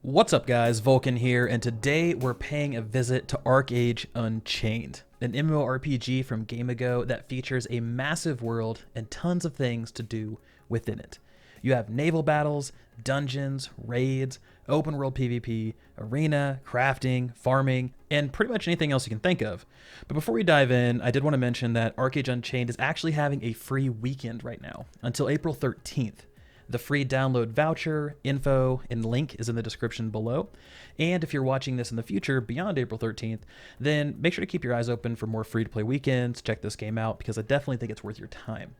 What's up guys, Vulkan here, and today we're paying a visit to ArcheAge Unchained, an MMORPG from Gamigo that features a massive world and tons of things to do within it. You have naval battles, dungeons, raids, open world PvP, arena, crafting, farming, and pretty much anything else you can think of. But before we dive in, I did want to mention that ArcheAge Unchained is actually having a free weekend right now, until April 13th. The free download voucher, info, and link is in the description below. And if you're watching this in the future beyond April 13th, then make sure to keep your eyes open for more free-to-play weekends. Check this game out because I definitely think it's worth your time.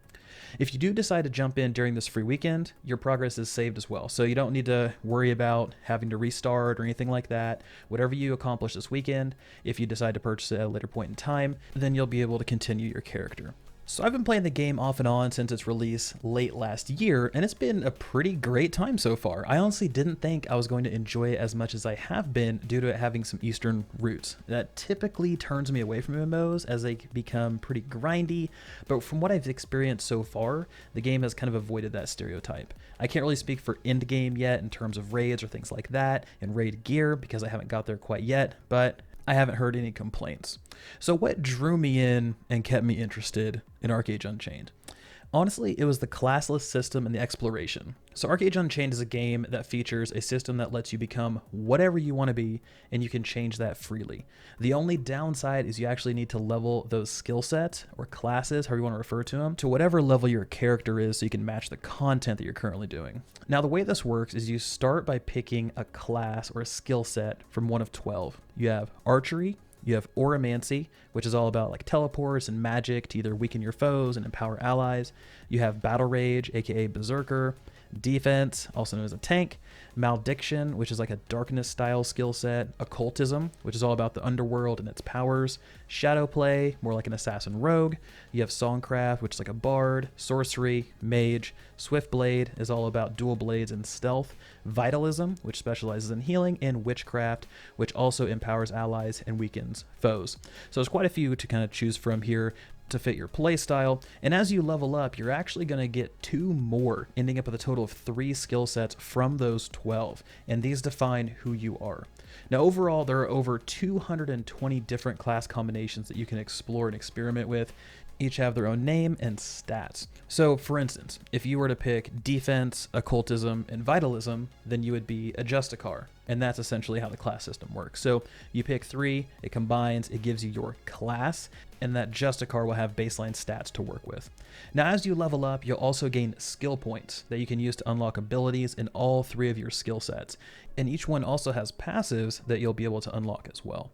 If you do decide to jump in during this free weekend, your progress is saved as well. So you don't need to worry about having to restart or anything like that. Whatever you accomplish this weekend, if you decide to purchase it at a later point in time, then you'll be able to continue your character. So I've been playing the game off and on since its release late last year, and it's been a pretty great time so far. I honestly didn't think I was going to enjoy it as much as I have been due to it having some Eastern roots. That typically turns me away from MMOs as they become pretty grindy, but from what I've experienced so far, the game has kind of avoided that stereotype. I can't really speak for endgame yet in terms of raids or things like that, and raid gear because I haven't got there quite yet, but I haven't heard any complaints. So what drew me in and kept me interested in ArcheAge Unchained? Honestly, it was the classless system and the exploration. So ArcheAge Unchained is a game that features a system that lets you become whatever you want to be, and you can change that freely. The only downside is you actually need to level those skill sets, or classes, however you want to refer to them, to whatever level your character is so you can match the content that you're currently doing. Now the way this works is you start by picking a class or a skill set from one of 12. You have archery, you have Oromancy, which is all about like teleports and magic to either weaken your foes and empower allies. You have Battle Rage, aka Berserker, Defense, also known as a tank, Malediction, which is like a darkness style skill set, Occultism, which is all about the underworld and its powers, Shadow Play, more like an assassin rogue. You have Songcraft, which is like a bard, Sorcery, Mage, Swiftblade is all about dual blades and stealth, Vitalism, which specializes in healing, and Witchcraft, which also empowers allies and weakens foes. So there's quite a few to kind of choose from here to fit your playstyle, and as you level up, you're actually going to get 2 more, ending up with a total of 3 skill sets from those 12, and these define who you are. Now overall, there are over 220 different class combinations that you can explore and experiment with. Each have their own name and stats. So for instance, if you were to pick Defense, Occultism, and Vitalism, then you would be a Justicar, and that's essentially how the class system works. So you pick 3, it combines, it gives you your class, and that Justicar will have baseline stats to work with. Now as you level up, you'll also gain skill points that you can use to unlock abilities in all 3 of your skill sets, and each one also has passives that you'll be able to unlock as well.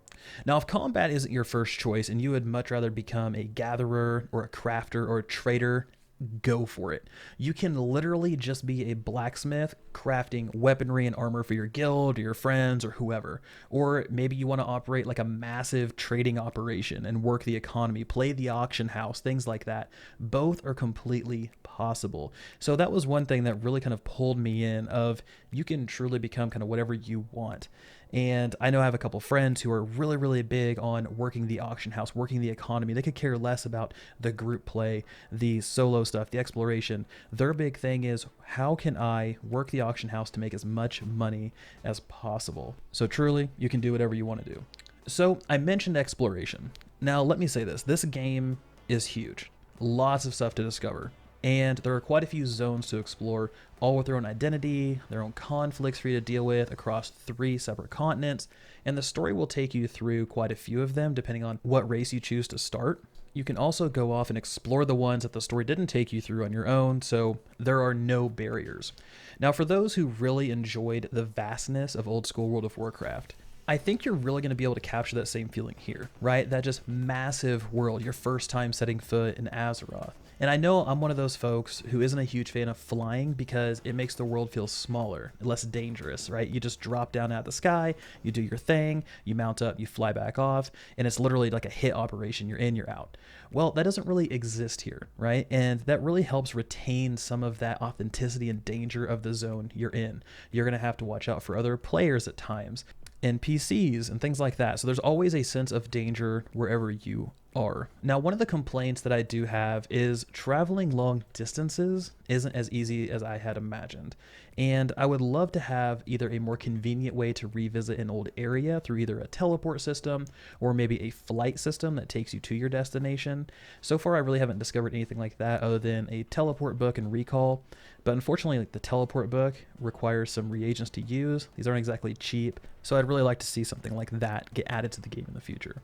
Now if combat isn't your first choice and you would much rather become a gatherer or a crafter or a trader, go for it. You can literally just be a blacksmith crafting weaponry and armor for your guild or your friends or whoever. Or maybe you want to operate like a massive trading operation and work the economy, play the auction house, things like that. Both are completely possible. So that was one thing that really kind of pulled me in of you can truly become kind of whatever you want. And I know I have a couple friends who are really, really big on working the auction house, working the economy. They could care less about the group play, the solo stuff, the exploration. Their big thing is, how can I work the auction house to make as much money as possible? So truly, you can do whatever you want to do. So I mentioned exploration. Now let me say this game is huge. Lots of stuff to discover. And there are quite a few zones to explore, all with their own identity, their own conflicts for you to deal with across 3 separate continents, and the story will take you through quite a few of them depending on what race you choose to start. You can also go off and explore the ones that the story didn't take you through on your own, so there are no barriers. Now for those who really enjoyed the vastness of old school World of Warcraft, I think you're really going to be able to capture that same feeling here, right? That just massive world, your first time setting foot in Azeroth. And I know I'm one of those folks who isn't a huge fan of flying because it makes the world feel smaller, less dangerous, right? You just drop down out of the sky, you do your thing, you mount up, you fly back off, and it's literally like a hit operation. You're in, you're out. Well, that doesn't really exist here, right? And that really helps retain some of that authenticity and danger of the zone you're in. You're going to have to watch out for other players at times, NPCs and things like that. So there's always a sense of danger wherever you are. Now, one of the complaints that I do have is traveling long distances isn't as easy as I had imagined. And I would love to have either a more convenient way to revisit an old area through either a teleport system or maybe a flight system that takes you to your destination. So far, I really haven't discovered anything like that other than a teleport book and recall. But unfortunately, like the teleport book requires some reagents to use. These aren't exactly cheap. So I'd really like to see something like that get added to the game in the future.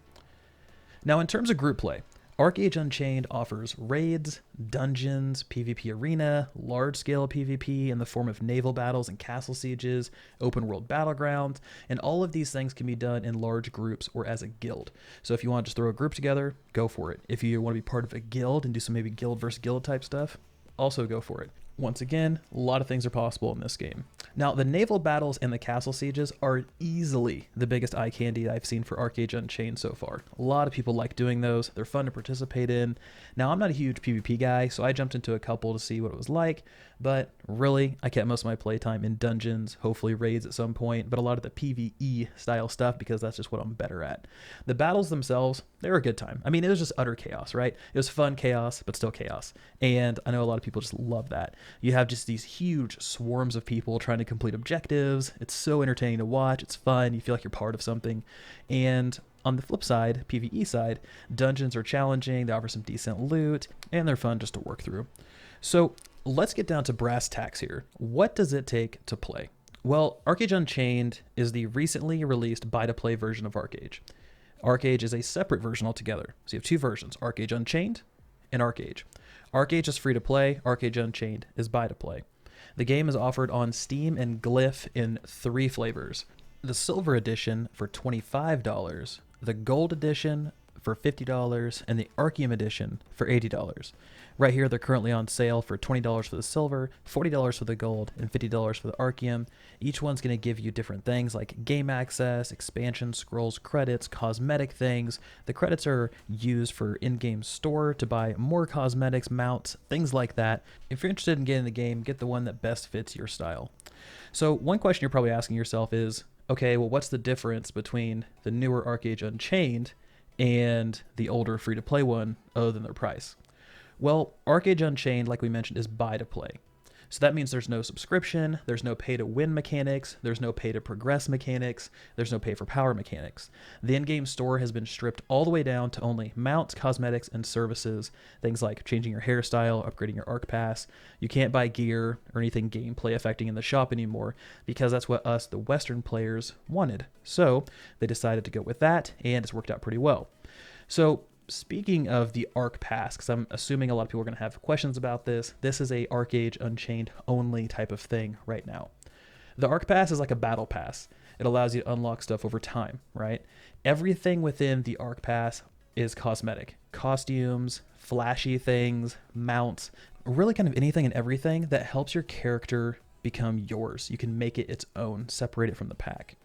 Now, in terms of group play, ArcheAge Unchained offers raids, dungeons, PvP arena, large-scale PvP in the form of naval battles and castle sieges, open-world battlegrounds, and all of these things can be done in large groups or as a guild. So if you want to just throw a group together, go for it. If you want to be part of a guild and do some maybe guild versus guild type stuff, also go for it. Once again, a lot of things are possible in this game. Now, the naval battles and the castle sieges are easily the biggest eye candy I've seen for ArcheAge Unchained so far. A lot of people like doing those. They're fun to participate in. Now, I'm not a huge PvP guy, so I jumped into a couple to see what it was like, but really, I kept most of my playtime in dungeons, hopefully raids at some point, but a lot of the PvE style stuff because that's just what I'm better at. The battles themselves, they were a good time. I mean, it was just utter chaos, right? It was fun chaos, but still chaos. And I know a lot of people just love that. You have just these huge swarms of people trying to complete objectives. It's so entertaining to watch. It's fun. You feel like you're part of something. And on the flip side, PvE side, dungeons are challenging. They offer some decent loot, and they're fun just to work through. So let's get down to brass tacks here. What does it take to play? Well, ArcheAge Unchained is the recently released buy-to-play version of ArcheAge. ArcheAge is a separate version altogether. So you have two versions, ArcheAge Unchained and ArcheAge. ArcheAge is free to play, ArcheAge Unchained is buy to play. The game is offered on Steam and Glyph in 3 flavors. The Silver Edition for $25, the Gold Edition for $50, and the Archeum Edition for $80. Right here, they're currently on sale for $20 for the Silver, $40 for the Gold, and $50 for the Archeum. Each one's going to give you different things like game access, expansion, scrolls, credits, cosmetic things. The credits are used for in-game store to buy more cosmetics, mounts, things like that. If you're interested in getting the game, get the one that best fits your style. So one question you're probably asking yourself is, okay, well, what's the difference between the newer ArcheAge Unchained and the older free-to-play one other than their price? Well, ArcheAge Unchained, like we mentioned, is buy-to-play. So that means there's no subscription, there's no pay-to-win mechanics, there's no pay-to-progress mechanics, there's no pay-for-power mechanics. The in-game store has been stripped all the way down to only mounts, cosmetics, and services, things like changing your hairstyle, upgrading your archepass. You can't buy gear or anything gameplay affecting in the shop anymore because that's what us, the Western players, wanted. So they decided to go with that, and it's worked out pretty well. So speaking of the archepass, because I'm assuming a lot of people are going to have questions about this, this is a ArcheAge Unchained only type of thing right now. The archepass is like a battle pass. It allows you to unlock stuff over time, right? Everything within the archepass is cosmetic. Costumes, flashy things, mounts, really kind of anything and everything that helps your character become yours. You can make it its own, separate it from the pack.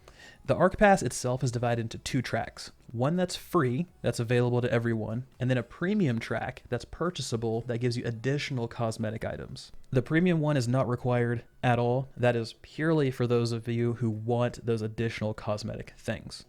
The archepass itself is divided into 2 tracks. One that's free, that's available to everyone, and then a premium track that's purchasable that gives you additional cosmetic items. The premium one is not required at all. That is purely for those of you who want those additional cosmetic things.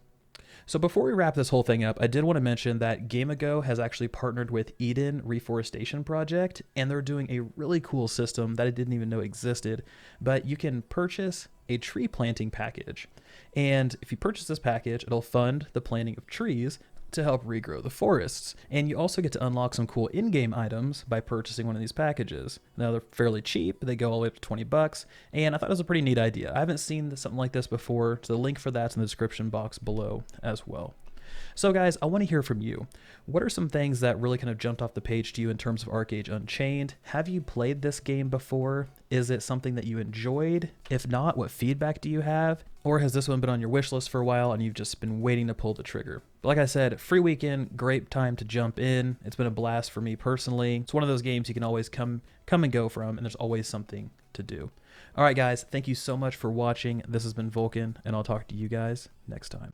So before we wrap this whole thing up, I did want to mention that Gamigo has actually partnered with Eden Reforestation Project, and they're doing a really cool system that I didn't even know existed, but you can purchase a tree planting package. And if you purchase this package, it'll fund the planting of trees to help regrow the forests. And you also get to unlock some cool in-game items by purchasing one of these packages. Now they're fairly cheap, they go all the way up to $20, and I thought it was a pretty neat idea. I haven't seen something like this before, so the link for that's in the description box below as well. So guys, I want to hear from you. What are some things that really kind of jumped off the page to you in terms of ArcheAge Unchained? Have you played this game before? Is it something that you enjoyed? If not, what feedback do you have? Or has this one been on your wish list for a while and you've just been waiting to pull the trigger? But like I said, free weekend, great time to jump in. It's been a blast for me personally. It's one of those games you can always come and go from, and there's always something to do. All right, guys, thank you so much for watching. This has been Vulkan, and I'll talk to you guys next time.